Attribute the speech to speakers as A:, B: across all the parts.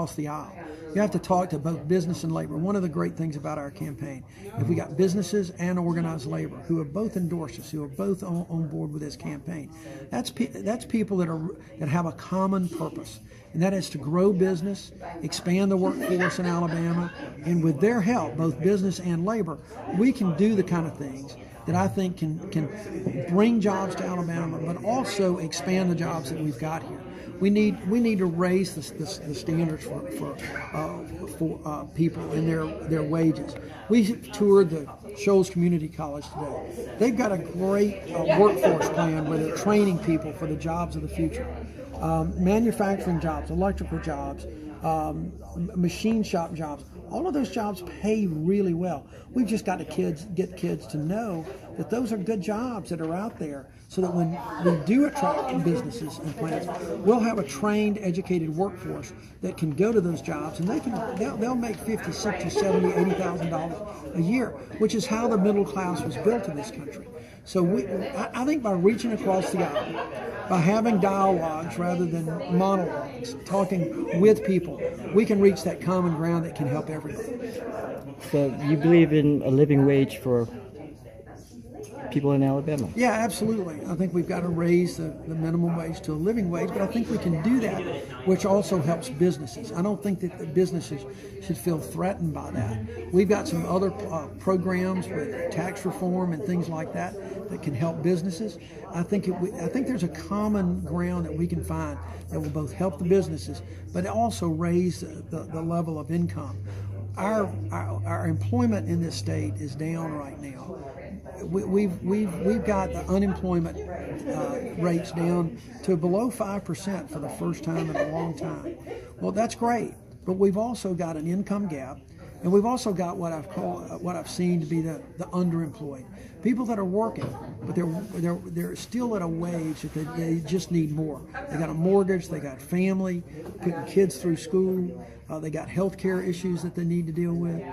A: across the aisle. You have to talk to both business and labor. One of the great things about our campaign, if we got businesses and organized labor who have both endorsed us, who are both on board with this campaign, that's people that have a common purpose, and that is to grow business, expand the workforce in Alabama, and with their help, both business and labor, we can do the kind of things that I think can bring jobs to Alabama, but also expand the jobs that we've got here. We need to raise the standards for people and their wages. We toured the Shoals Community College today. They've got a great workforce plan where they're training people for the jobs of the future. Manufacturing jobs, electrical jobs, machine shop jobs. All of those jobs pay really well. We've just got to get kids to know that those are good jobs that are out there, so that when we do attract businesses and plants, we'll have a trained, educated workforce that can go to those jobs, and they'll make $50,000, $60,000, $70,000, $80,000 a year, which is how the middle class was built in this country. So I think by reaching across the aisle, by having dialogues rather than monologues, talking with people, we can reach that common ground that can help everybody.
B: So you believe in a living wage for people in Alabama?
A: Yeah, absolutely. I think we've got to raise the minimum wage to a living wage, but I think we can do that, which also helps businesses. I don't think that the businesses should feel threatened by that. We've got some other programs with tax reform and things like that can help businesses. I think there's a common ground that we can find that will both help the businesses, but also raise the level of income. Our employment in this state is down right now. We've got the unemployment rates down to below 5% for the first time in a long time. Well, that's great, but we've also got an income gap, and we've also got what I've seen to be the underemployed. People that are working, but they're still at a wage that they just need more. They got a mortgage, they got family, putting kids through school, they got health care issues that they need to deal with.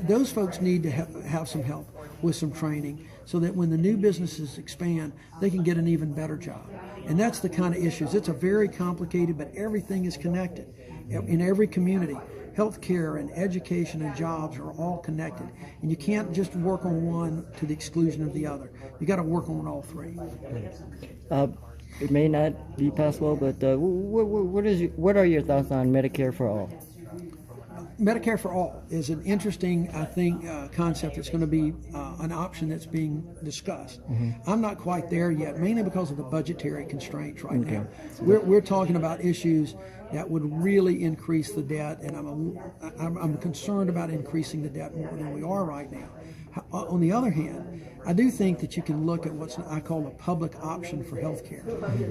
A: Those folks need to have some help with some training, so that when the new businesses expand, they can get an even better job. And that's the kind of issues. It's a very complicated, but everything is connected in every community. Healthcare and education and jobs are all connected, and you can't just work on one to the exclusion of the other. You got to work on all three.
B: It may not be possible, but what are your thoughts on Medicare for all?
A: Medicare for all is an interesting, I think, concept that's going to be an option that's being discussed. I'm not quite there yet, mainly because of the budgetary constraints right now. We're talking about issues that would really increase the debt, and I'm concerned about increasing the debt more than we are right now. On the other hand, I do think that you can look at what I call a public option for health care.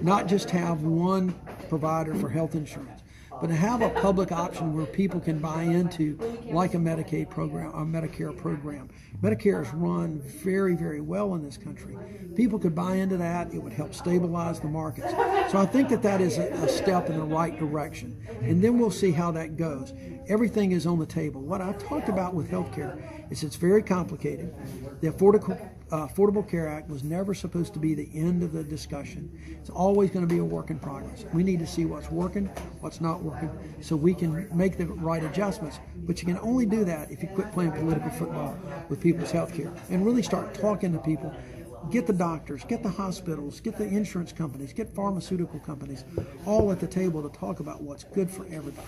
A: Not just have one provider for health insurance, but to have a public option where people can buy into, like a Medicaid program or Medicare program. Medicare is run very, very well in this country. People could buy into that. It would help stabilize the markets. So I think that is a step in the right direction. And then we'll see how that goes. Everything is on the table. What I've talked about with healthcare is it's very complicated. The Affordable Care Act was never supposed to be the end of the discussion. It's always going to be a work in progress. We need to see what's working, what's not working, so we can make the right adjustments. But you can only do that if you quit playing political football with people's health care and really start talking to people. Get the doctors, get the hospitals, get the insurance companies, get pharmaceutical companies all at the table to talk about what's good for everybody.